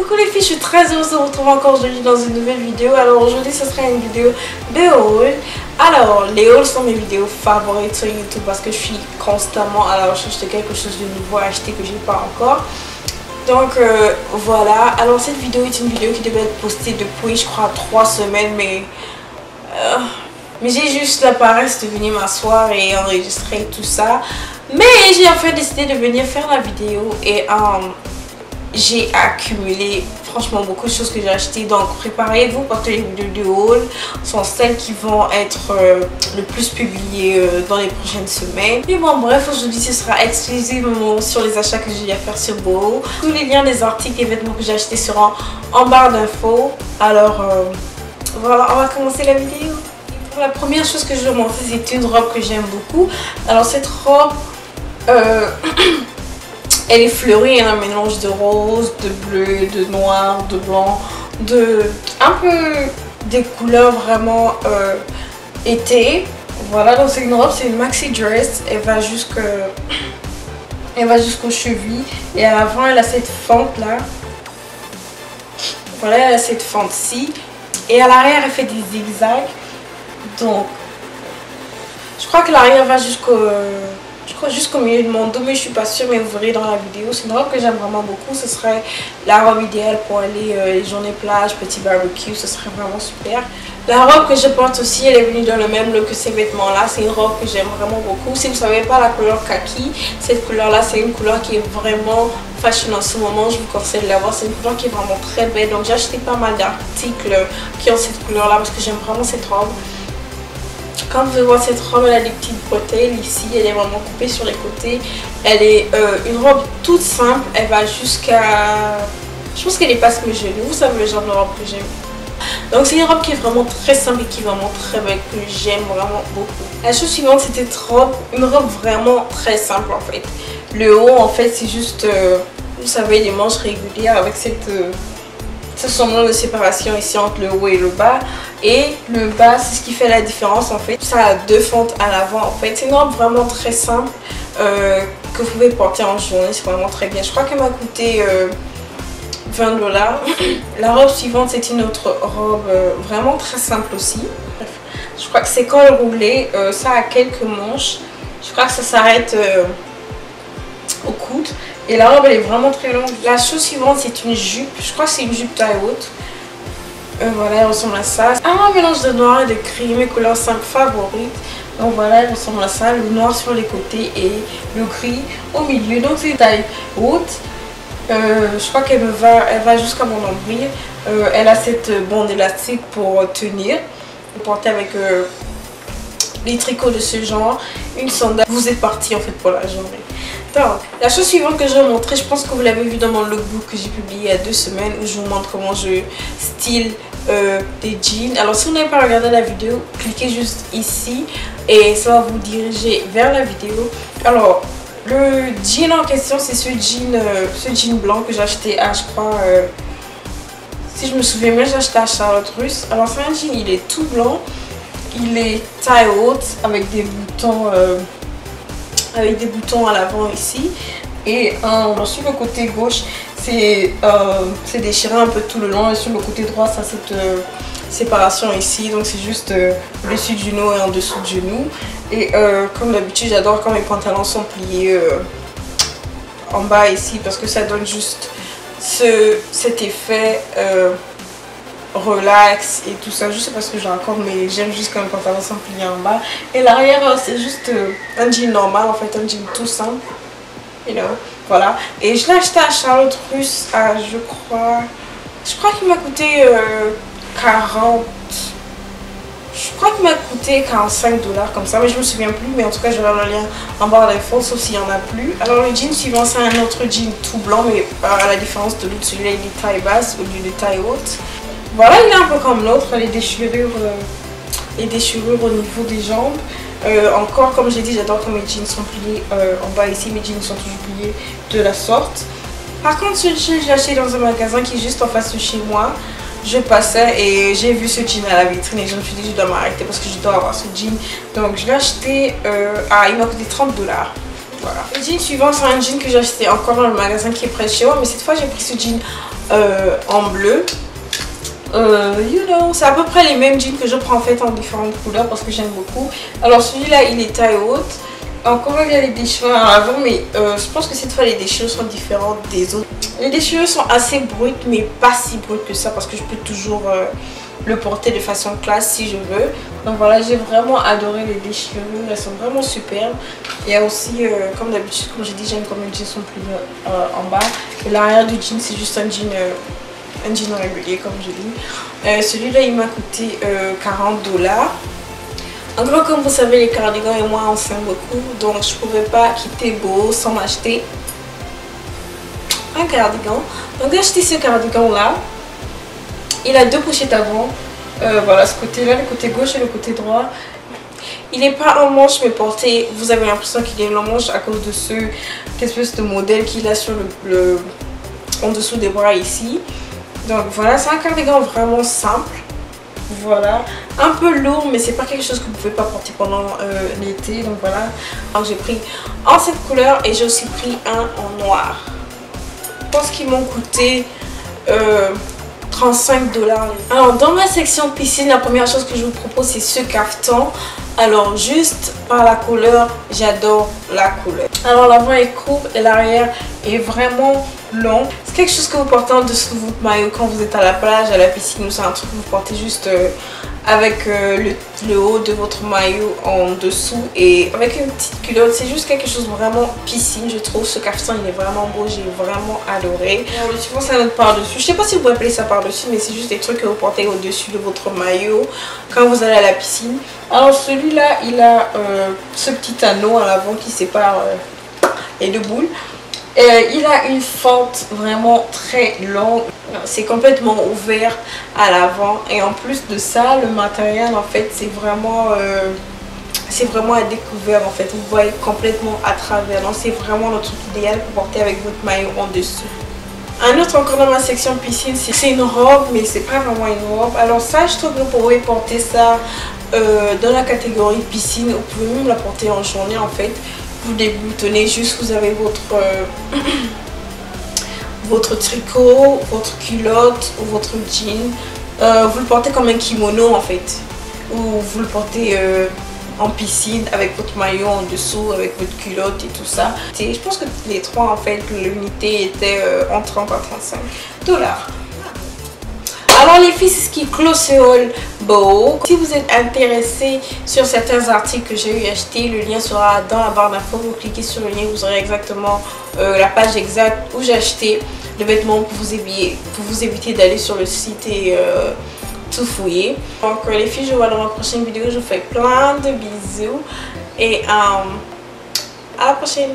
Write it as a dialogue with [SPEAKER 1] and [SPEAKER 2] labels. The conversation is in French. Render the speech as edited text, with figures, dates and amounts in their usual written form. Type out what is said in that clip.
[SPEAKER 1] Coucou les filles, je suis très heureuse de vous retrouver encore aujourd'hui dans une nouvelle vidéo. Alors aujourd'hui ce sera une vidéo de haul. Alors les hauls sont mes vidéos favorites sur YouTube parce que je suis constamment à la recherche de quelque chose de nouveau à acheter que j'ai pas encore. Donc voilà, alors cette vidéo est une vidéo qui devait être postée depuis je crois 3 semaines mais j'ai juste la paresse de venir m'asseoir et enregistrer tout ça. Mais j'ai enfin décidé de venir faire la vidéo et j'ai accumulé franchement beaucoup de choses que j'ai achetées. Donc préparez-vous parce que les vidéos de haul sont celles qui vont être le plus publiées dans les prochaines semaines. Et bon bref, aujourd'hui ce sera exclusivement sur les achats que j'ai à faire sur Boho. Tous les liens des articles et vêtements que j'ai achetés seront en barre d'infos. Alors voilà, on va commencer la vidéo. Pour la première chose que je vais montrer, c'est une robe que j'aime beaucoup. Alors cette robe elle est fleurie, elle a un mélange de rose, de bleu, de noir, de blanc, un peu des couleurs vraiment été. Voilà, donc c'est une robe, c'est une maxi dress, elle va jusqu'aux chevilles et à l'avant elle a cette fente là. Voilà, elle a cette fente-ci et à l'arrière elle fait des zigzags. Donc je crois que l'arrière va jusqu'au milieu de mon dos, mais je suis pas sûre, mais vous verrez dans la vidéo. C'est une robe que j'aime vraiment beaucoup. Ce serait la robe idéale pour aller les journées plage, petit barbecue, ce serait vraiment super. La robe que je porte aussi, elle est venue dans le même look que ces vêtements là. C'est une robe que j'aime vraiment beaucoup. Si vous ne savez pas la couleur kaki, cette couleur là c'est une couleur qui est vraiment fashion en ce moment. Je vous conseille de l'avoir, c'est une couleur qui est vraiment très belle. Donc j'ai acheté pas mal d'articles qui ont cette couleur là parce que j'aime vraiment cette robe. Comme vous pouvez voir, cette robe elle a des petites bretelles ici, elle est vraiment coupée sur les côtés. Elle est une robe toute simple, elle va jusqu'à... Je pense qu'elle dépasse mes genoux, vous savez le genre de robe que j'aime. Donc c'est une robe qui est vraiment très simple et qui est vraiment très belle, que j'aime vraiment beaucoup. La chose suivante, c'était une robe vraiment très simple en fait. Le haut en fait c'est juste, vous savez, les manches régulières avec ce semblant de séparation ici entre le haut et le bas. Et le bas, c'est ce qui fait la différence en fait. Ça a deux fentes à l'avant en fait. C'est une robe vraiment très simple que vous pouvez porter en journée. C'est vraiment très bien. Je crois qu'elle m'a coûté 20 $. La robe suivante, c'est une autre robe vraiment très simple aussi. Je crois que c'est col roulé. Ça a quelques manches. Je crois que ça s'arrête au coude. Et la robe elle est vraiment très longue. La chose suivante c'est une jupe. Je crois que c'est une jupe taille haute. Voilà, elle ressemble à ça. Un mélange de noir et de gris, mes couleurs 5 favorites. Donc voilà, elle ressemble à ça. Le noir sur les côtés et le gris au milieu. Donc c'est une taille haute. Je crois qu'elle va jusqu'à mon nombril. Elle a cette bande élastique pour tenir. Vous portez avec les tricots de ce genre, une sandale. Vous êtes parti en fait pour la journée. Donc, la chose suivante que je vais vous montrer, je pense que vous l'avez vu dans mon lookbook que j'ai publié il y a 2 semaines où je vous montre comment je style des jeans. Alors si vous n'avez pas regardé la vidéo, cliquez juste ici et ça va vous diriger vers la vidéo. Alors le jean en question c'est ce jean blanc que j'ai acheté à, je crois, si je me souviens bien, j'ai acheté à Charlotte Russe. Alors c'est un jean, il est tout blanc, il est taille haute avec des boutons à l'avant ici et sur le côté gauche c'est déchiré un peu tout le long et sur le côté droit ça a cette séparation ici, donc c'est juste au-dessus du genou et en dessous du genou. Et comme d'habitude j'adore quand mes pantalons sont pliés en bas ici parce que ça donne juste cet effet relax et tout ça. Je sais pas ce que j'ai encore, mais j'aime juste quand les pantalons sont pliés en bas. Et l'arrière c'est juste un jean normal en fait, un jean tout simple, you know. Voilà, et je l'ai acheté à Charlotte Russe à je crois qu'il m'a coûté 45 $, comme ça, mais je me souviens plus. Mais en tout cas j'aurai le lien en barre d'infos sauf s'il y en a plus. Alors le jean suivant c'est un autre jean tout blanc, mais à la différence de l'autre, celui-là il est taille basse au lieu de taille haute. Voilà, il est un peu comme l'autre, les déchirures au niveau des jambes. Encore comme j'ai dit, j'adore quand mes jeans sont pliés en bas ici, mes jeans sont toujours pliés de la sorte. Par contre ce jean je l'ai acheté dans un magasin qui est juste en face de chez moi. Je passais et j'ai vu ce jean à la vitrine et je me suis dit je dois m'arrêter parce que je dois avoir ce jean. Donc je l'ai acheté il m'a coûté 30 $. Voilà. Le jean suivant c'est un jean que j'ai acheté encore dans le magasin qui est près de chez moi, mais cette fois j'ai pris ce jean en bleu. You know, c'est à peu près les mêmes jeans que je prends en fait en différentes couleurs parce que j'aime beaucoup. Alors celui-là il est taille haute. Encore il y a les déchirures à l'avant, mais je pense que cette fois les déchirures sont différentes des autres. Les déchirures sont assez brutes, mais pas si brutes que ça parce que je peux toujours le porter de façon classe si je veux. Donc voilà, j'ai vraiment adoré les déchirures, elles sont vraiment superbes. Il y a aussi, comme d'habitude, comme j'ai dit, j'aime comme les jeans sont plus en bas. Et l'arrière du jean c'est juste un jean régulier comme je dis. Celui-là il m'a coûté 40 $. En gros, comme vous savez, les cardigans et moi on s'aime beaucoup, donc je pouvais pas quitter Boo sans m'acheter un cardigan. Donc j'ai acheté ce cardigan là. Il a deux pochettes avant. Voilà, ce côté là, le côté gauche et le côté droit. Il n'est pas en manche mais porté, vous avez l'impression qu'il est en manche à cause de ce espèce de modèle qu'il a sur en dessous des bras ici. Donc voilà, c'est un cardigan vraiment simple. Voilà, un peu lourd mais c'est pas quelque chose que vous pouvez pas porter pendant l'été. Donc voilà, alors j'ai pris en cette couleur et j'ai aussi pris un en noir. Je pense qu'ils m'ont coûté 35 $. Alors dans ma section piscine, la première chose que je vous propose c'est ce cafetan. Alors juste par la couleur, j'adore la couleur. Alors l'avant est court et l'arrière est vraiment long. C'est quelque chose que vous portez en dessous de votre maillot quand vous êtes à la plage, à la piscine, ou c'est un truc que vous portez juste avec le haut de votre maillot en dessous et avec une petite culotte. C'est juste quelque chose vraiment piscine, je trouve. Ce cafetan il est vraiment beau, j'ai vraiment adoré. Alors, le suivant c'est un autre par-dessus. Je sais pas si vous pouvez appeler ça par-dessus, mais c'est juste des trucs que vous portez au-dessus de votre maillot quand vous allez à la piscine. Alors celui-là il a ce petit anneau à l'avant qui sépare les deux boules. Il a une fente vraiment très longue, c'est complètement ouvert à l'avant et en plus de ça le matériel en fait c'est vraiment à découvert en fait, vous voyez complètement à travers, donc c'est vraiment le truc idéal pour porter avec votre maillot en dessous. Un autre encore dans ma section piscine, c'est une robe mais c'est pas vraiment une robe. Alors ça je trouve que vous pouvez porter ça dans la catégorie piscine, vous pouvez même la porter en journée en fait. Vous déboutonnez juste, vous avez votre tricot, votre culotte ou votre jean. Vous le portez comme un kimono en fait. Ou vous le portez en piscine avec votre maillot en dessous, avec votre culotte et tout ça. Je pense que les trois en fait, l'unité était entre 30 à 35 $. Alors les filles, c'est ce qui clôt ce haul Boo. Si vous êtes intéressé sur certains articles que j'ai eu acheter, le lien sera dans la barre d'infos. Vous cliquez sur le lien, vous aurez exactement la page exacte où j'ai acheté le vêtement pour vous éviter d'aller sur le site et tout fouiller. Donc les filles, je vous vois dans ma prochaine vidéo. Je vous fais plein de bisous et à la prochaine.